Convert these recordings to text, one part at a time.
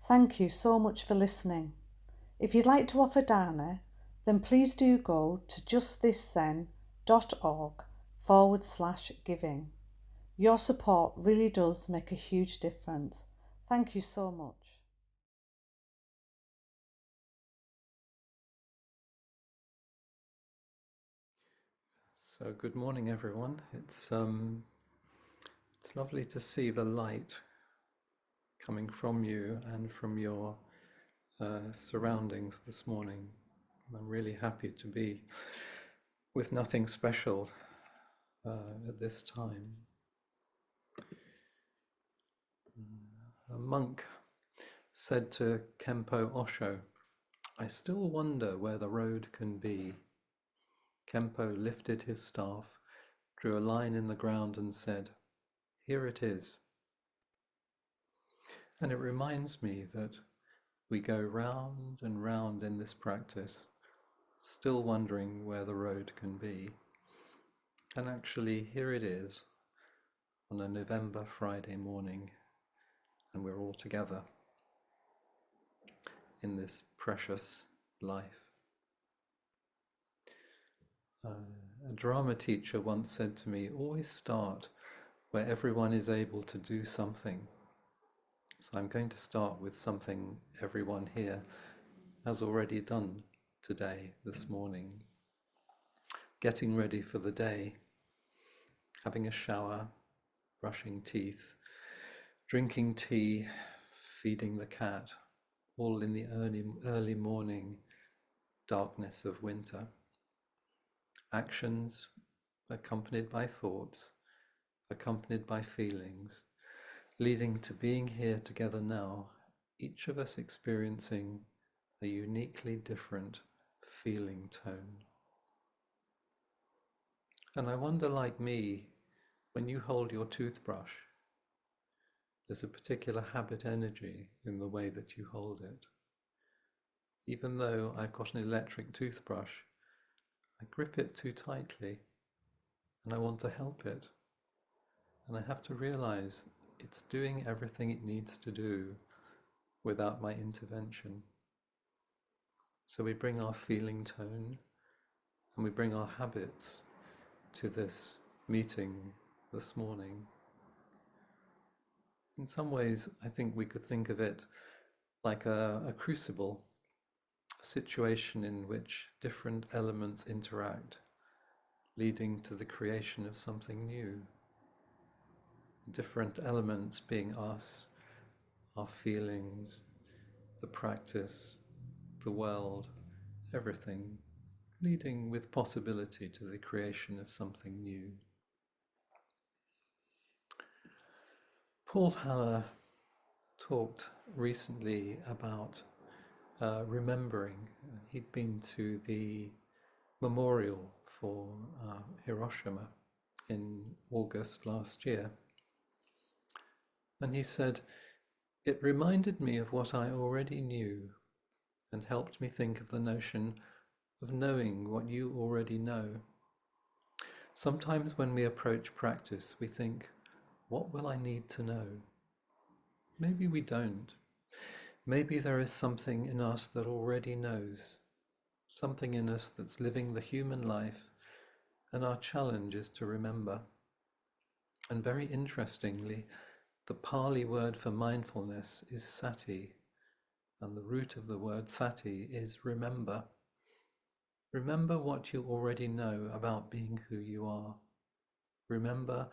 Thank you so much for listening. If you'd like to offer dana, then please do go to justthiszen.org/giving. Your support really does make a huge difference. Thank you so much. So good morning, everyone. It's lovely to see the light coming from you and from your surroundings this morning. I'm really happy to be with nothing special at this time. A monk said to Kempo Osho, "I still wonder where the road can be." Kempo lifted his staff, drew a line in the ground and said, "Here it is." And it reminds me that we go round and round in this practice, still wondering where the road can be. And actually, here it is on a November Friday morning, and we're all together in this precious life. A drama teacher once said to me, always start where everyone is able to do something. So I'm going to start with something everyone here has already done today, this morning. Getting ready for the day, having a shower, brushing teeth, drinking tea, feeding the cat, all in the early morning darkness of winter. Actions accompanied by thoughts, accompanied by feelings, leading to being here together now, each of us experiencing a uniquely different feeling tone. And I wonder, like me, when you hold your toothbrush, there's a particular habit energy in the way that you hold it. Even though I've got an electric toothbrush, I grip it too tightly and I want to help it. And I have to realize it's doing everything it needs to do without my intervention. So we bring our feeling tone and we bring our habits to this meeting this morning. In some ways, I think we could think of it like a crucible, a situation in which different elements interact, leading to the creation of something new. Different elements being us, our feelings, the practice, the world, everything, leading with possibility to the creation of something new. Paul Haller talked recently about remembering. He'd been to the memorial for Hiroshima in August last year. And he said, "It reminded me of what I already knew and helped me think of the notion of knowing what you already know. Sometimes when we approach practice, we think, what will I need to know? Maybe we don't. Maybe there is something in us that already knows, something in us that's living the human life, and our challenge is to remember." And very interestingly, the Pali word for mindfulness is sati, and the root of the word sati is remember. Remember what you already know about being who you are. Remember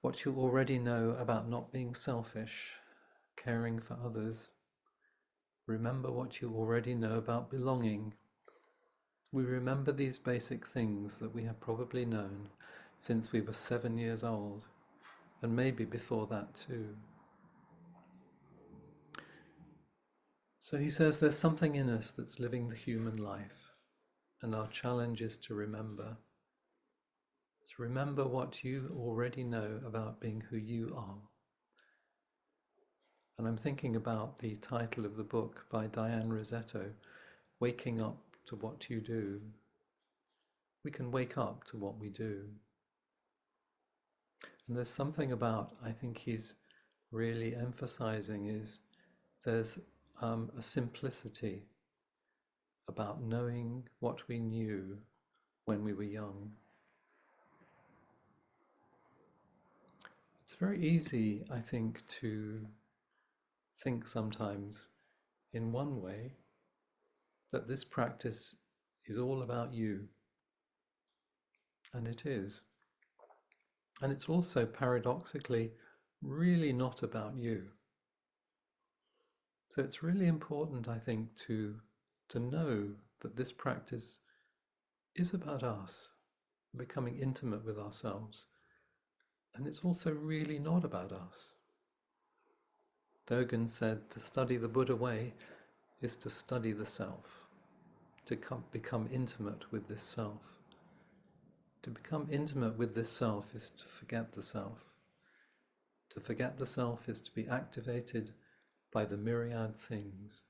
what you already know about not being selfish, caring for others. Remember what you already know about belonging. We remember these basic things that we have probably known since we were 7 years old, and maybe before that too. So he says there's something in us that's living the human life, and our challenge is to remember. To remember what you already know about being who you are. And I'm thinking about the title of the book by Diane Rossetto, Waking Up to What You Do. We can wake up to what we do. And there's something about, I think he's really emphasizing, is there's a simplicity about knowing what we knew when we were young. It's very easy, I think, to think sometimes in one way that this practice is all about you, and it is. And it's also paradoxically really not about you. So it's really important, I think, to know that this practice is about us, becoming intimate with ourselves. And it's also really not about us. Dogen said to study the Buddha way is to study the self, to become intimate with this self. To become intimate with this self is to forget the self. To forget the self is to be activated by the myriad things.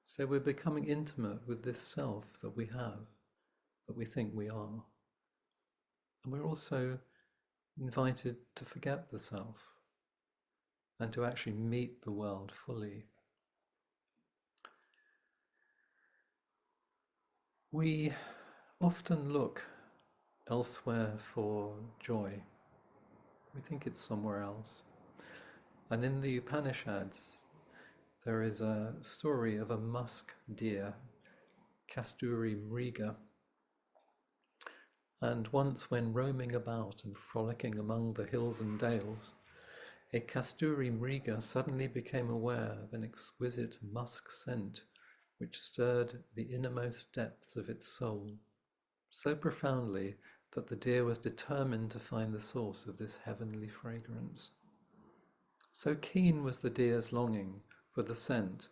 So we're becoming intimate with this self that we have, that we think we are. And we're also invited to forget the self and to actually meet the world fully. We often look elsewhere for joy. We think it's somewhere else. And in the Upanishads, there is a story of a musk deer, Kasturi Mriga. And once when roaming about and frolicking among the hills and dales, a Kasturi Mriga suddenly became aware of an exquisite musk scent which stirred the innermost depths of its soul, so profoundly that the deer was determined to find the source of this heavenly fragrance. So keen was the deer's longing for the scent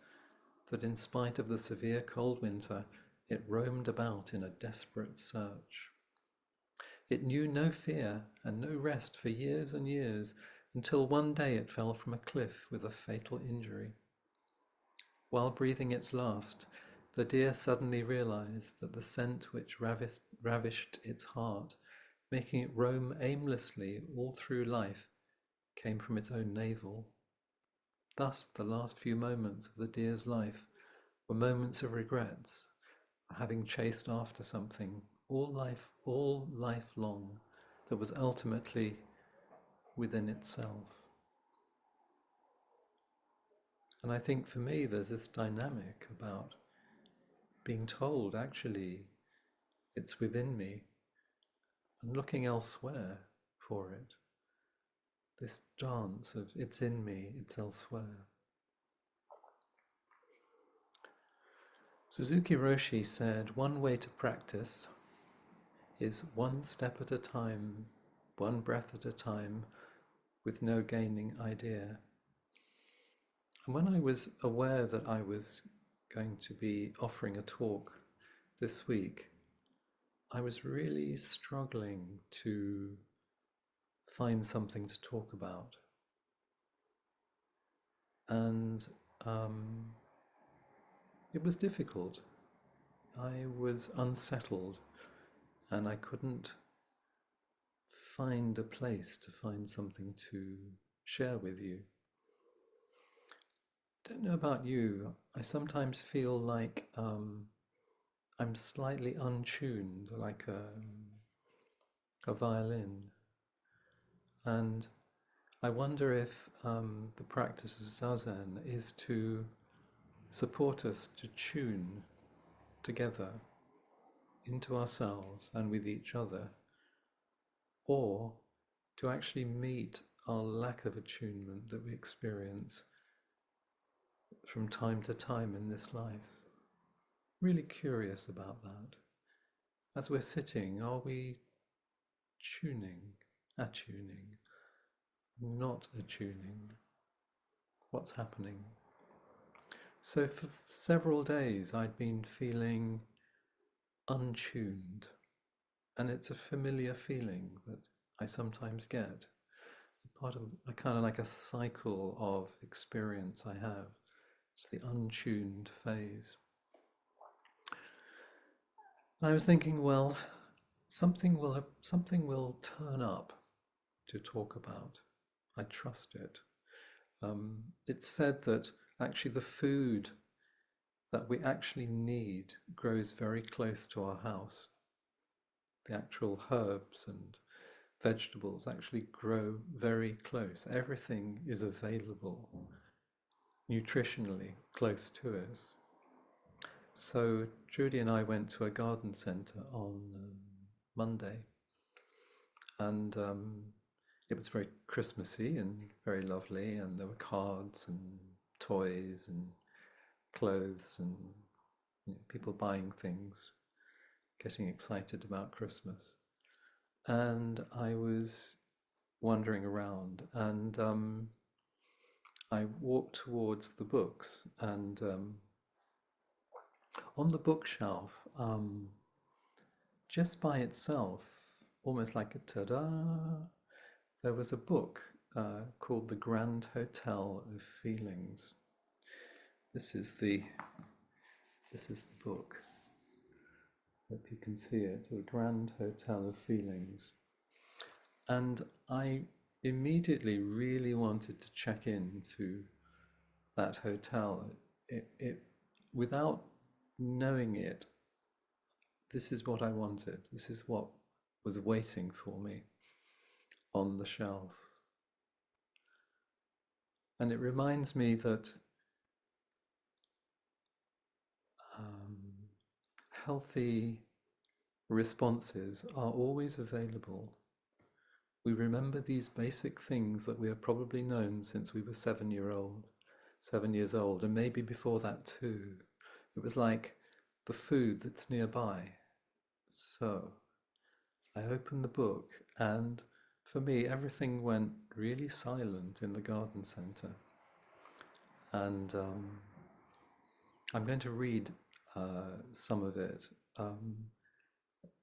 that in spite of the severe cold winter, it roamed about in a desperate search. It knew no fear and no rest for years and years, until one day it fell from a cliff with a fatal injury. While breathing its last, the deer suddenly realized that the scent which ravished its heart, making it roam aimlessly all through life, came from its own navel. Thus, the last few moments of the deer's life were moments of regrets for having chased after something all life long that was ultimately within itself. And I think for me there's this dynamic about being told actually it's within me and looking elsewhere for it. This dance of it's in me, it's elsewhere. Suzuki Roshi said, one way to practice is one step at a time, one breath at a time, with no gaining idea. And when I was aware that I was going to be offering a talk this week, I was really struggling to find something to talk about. And it was difficult. I was unsettled and I couldn't find a place to find something to share with you. I don't know about you, I sometimes feel like I'm slightly untuned, like a violin. And I wonder if the practice of Zazen is to support us to tune together into ourselves and with each other, or to actually meet our lack of attunement that we experience from time to time in this life. Really curious about that. As we're sitting, are we tuning, attuning, not attuning? What's happening? So for several days I'd been feeling untuned, and it's a familiar feeling that I sometimes get. Part of a kind of like a cycle of experience I have. It's the untuned phase. And I was thinking, well, something will turn up to talk about. I trust it. It's said that actually the food that we actually need grows very close to our house. The actual herbs and vegetables actually grow very close. Everything is available nutritionally close to us. So Judy and I went to a garden centre on Monday, and it was very Christmassy and very lovely, and there were cards and toys and clothes and people buying things, getting excited about Christmas. And I was wandering around, and I walked towards the books, and on the bookshelf, just by itself, almost like a ta-da, there was a book called The Grand Hotel of Feelings. This is the book. Hope you can see it. The Grand Hotel of Feelings. And I immediately really wanted to check into that hotel. It without knowing it, this is what I wanted. This is what was waiting for me on the shelf. And it reminds me that healthy responses are always available. We remember these basic things that we have probably known since we were 7 years old, and maybe before that too. It was like the food that's nearby. So I opened the book, and for me, everything went really silent in the garden centre. And I'm going to read some of it,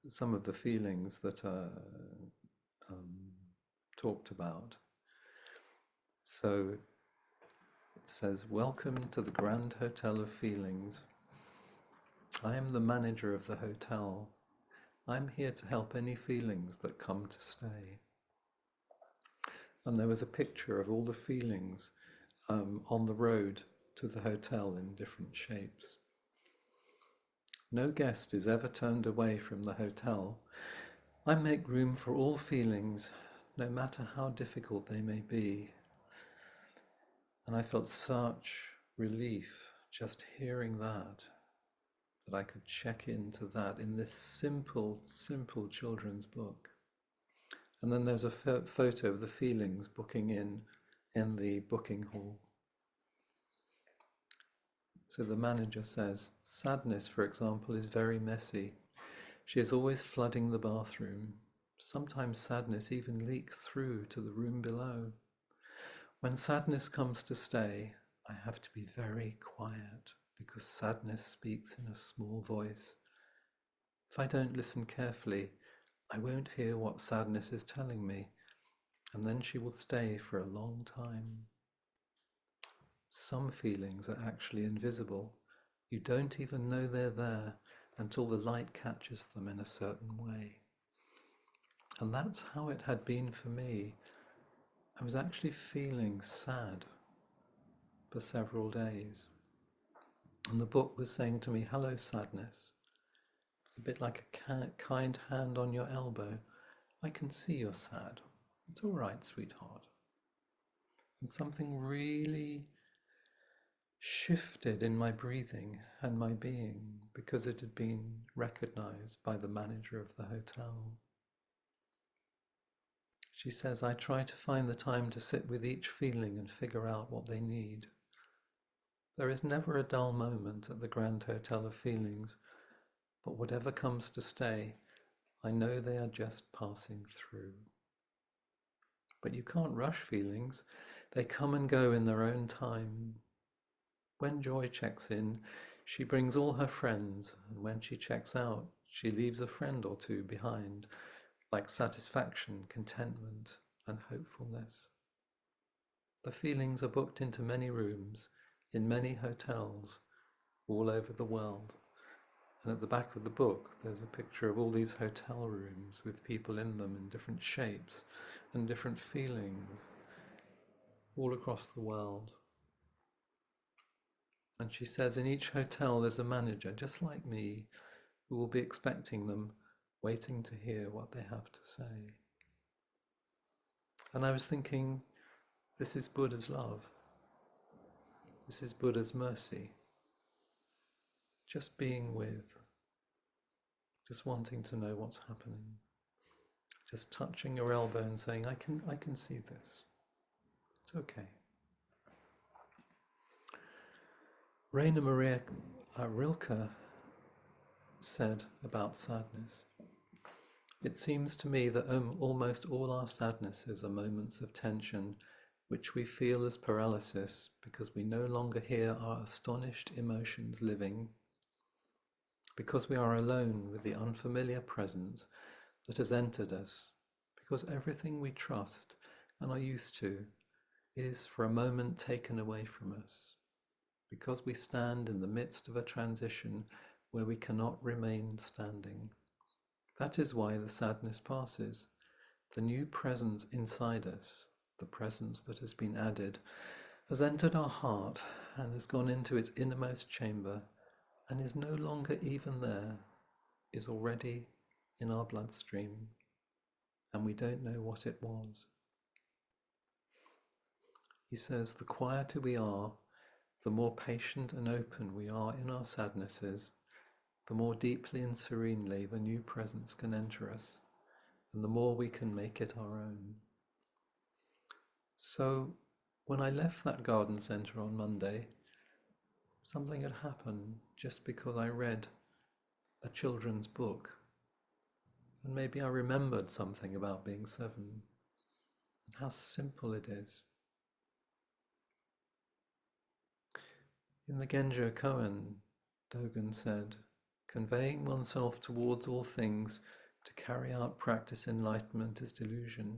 some of the feelings that are talked about. So it says, "Welcome to the Grand Hotel of Feelings. I am the manager of the hotel. I'm here to help any feelings that come to stay." And there was a picture of all the feelings on the road to the hotel in different shapes. No guest is ever turned away from the hotel. I make room for all feelings, no matter how difficult they may be. And I felt such relief just hearing that I could check into that in this simple children's book. And then there's a photo of the feelings booking in the booking hall. So the manager says, sadness, for example, is very messy. She is always flooding the bathroom. Sometimes sadness even leaks through to the room below. When sadness comes to stay, I have to be very quiet because sadness speaks in a small voice. If I don't listen carefully, I won't hear what sadness is telling me, and then she will stay for a long time. Some feelings are actually invisible. You don't even know they're there until the light catches them in a certain way. And that's how it had been for me. I was actually feeling sad for several days. And the book was saying to me, hello, sadness. It's a bit like a kind hand on your elbow. I can see you're sad. It's all right, sweetheart. And something really shifted in my breathing and my being because it had been recognized by the manager of the hotel. She says, I try to find the time to sit with each feeling and figure out what they need. There is never a dull moment at the Grand Hotel of Feelings, but whatever comes to stay, I know they are just passing through. But you can't rush feelings. They come and go in their own time. When joy checks in, she brings all her friends, and when she checks out, she leaves a friend or two behind, like satisfaction, contentment, and hopefulness. The feelings are booked into many rooms, in many hotels, all over the world. And at the back of the book, there's a picture of all these hotel rooms with people in them in different shapes and different feelings, all across the world. And she says, in each hotel there's a manager, just like me, who will be expecting them, waiting to hear what they have to say. And I was thinking, this is Buddha's love. This is Buddha's mercy. Just being with, just wanting to know what's happening. Just touching your elbow and saying, I can see this. It's okay. Rainer Maria Rilke said about sadness, it seems to me that almost all our sadnesses are moments of tension which we feel as paralysis because we no longer hear our astonished emotions living, because we are alone with the unfamiliar presence that has entered us, because everything we trust and are used to is for a moment taken away from us, because we stand in the midst of a transition where we cannot remain standing. That is why the sadness passes. The new presence inside us, the presence that has been added, has entered our heart and has gone into its innermost chamber and is no longer even there, is already in our bloodstream, and we don't know what it was. He says, the quieter we are, the more patient and open we are in our sadnesses, the more deeply and serenely the new presence can enter us, and the more we can make it our own. So, when I left that garden centre on Monday, something had happened just because I read a children's book, and maybe I remembered something about being 7, and how simple it is. In the Genjo Koan, Dogen said, conveying oneself towards all things to carry out practice enlightenment is delusion.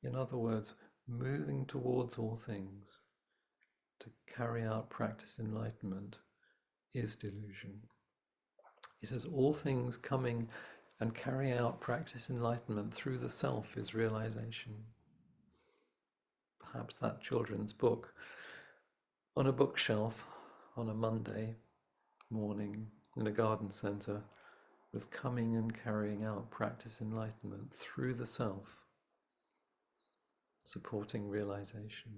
In other words, moving towards all things to carry out practice enlightenment is delusion. He says all things coming and carrying out practice enlightenment through the self is realization. Perhaps that children's book on a bookshelf on a Monday morning in a garden centre was coming and carrying out practice enlightenment through the self, supporting realization.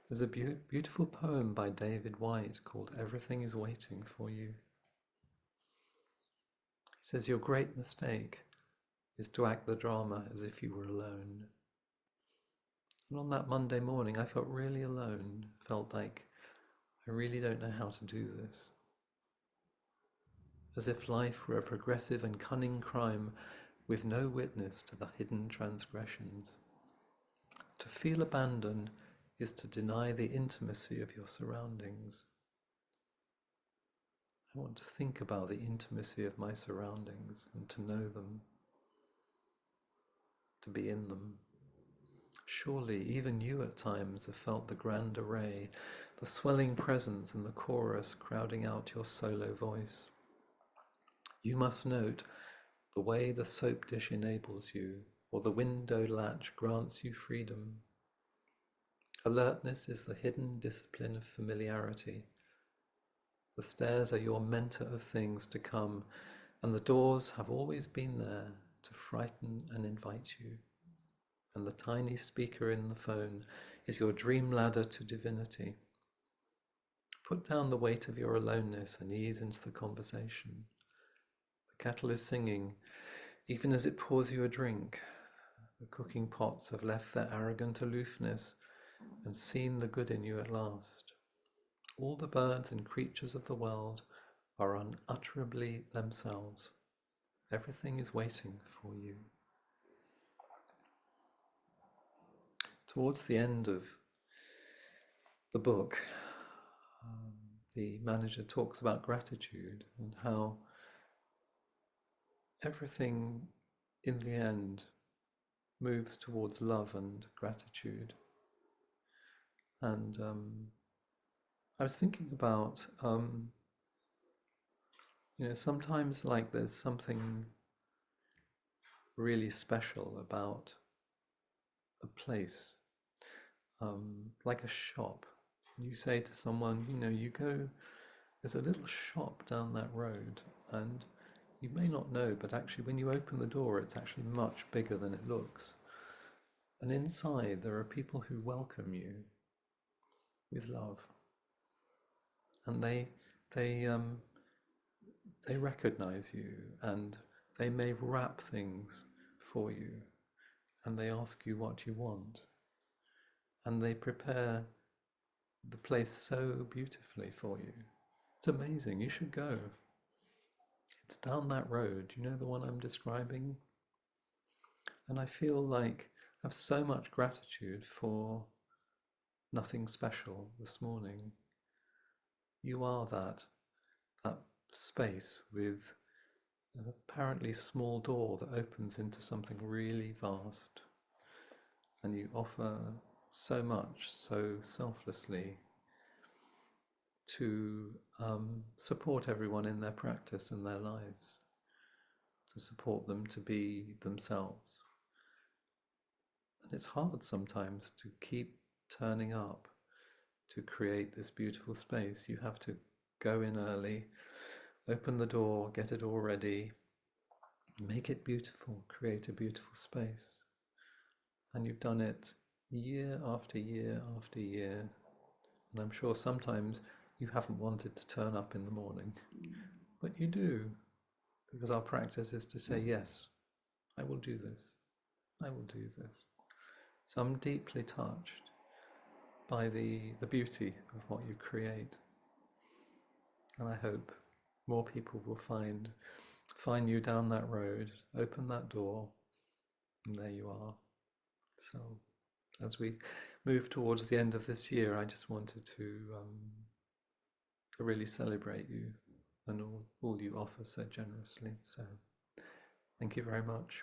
There's a beautiful poem by David White called Everything is Waiting for You. He says, your great mistake is to act the drama as if you were alone. And on that Monday morning, I felt really alone, felt like I really don't know how to do this. As if life were a progressive and cunning crime with no witness to the hidden transgressions. To feel abandoned is to deny the intimacy of your surroundings. I want to think about the intimacy of my surroundings and to know them, to be in them. Surely even you at times have felt the grand array, the swelling presence and the chorus crowding out your solo voice. You must note the way the soap dish enables you, or the window latch grants you freedom. Alertness is the hidden discipline of familiarity. The stairs are your mentor of things to come, and the doors have always been there to frighten and invite you. And the tiny speaker in the phone is your dream ladder to divinity. Put down the weight of your aloneness and ease into the conversation. The kettle is singing, even as it pours you a drink. The cooking pots have left their arrogant aloofness and seen the good in you at last. All the birds and creatures of the world are unutterably themselves. Everything is waiting for you. Towards the end of the book, the manager talks about gratitude and how everything in the end moves towards love and gratitude. And I was thinking about, sometimes like there's something really special about a place. like a shop. You say to someone, you go, there's a little shop down that road, and you may not know, but actually when you open the door, it's actually much bigger than it looks. And inside there are people who welcome you with love, and they recognize you, and they may wrap things for you, and they ask you what you want, and they prepare the place so beautifully for you. It's amazing. You should go. It's down that road. You know the one I'm describing? And I feel like I have so much gratitude for nothing special this morning. You are that space with an apparently small door that opens into something really vast, and you offer so much so selflessly to support everyone in their practice and their lives, to support them to be themselves. And it's hard sometimes to keep turning up to create this beautiful space. You have to go in early, open the door, get it all ready, make it beautiful, create a beautiful space. And you've done it year after year after year. And I'm sure sometimes you haven't wanted to turn up in the morning, but you do, because our practice is to say, yes, I will do this. I will do this. So I'm deeply touched by the beauty of what you create. And I hope more people will find you down that road, open that door, and there you are. So as we move towards the end of this year, I just wanted to really celebrate you and all you offer so generously. So thank you very much.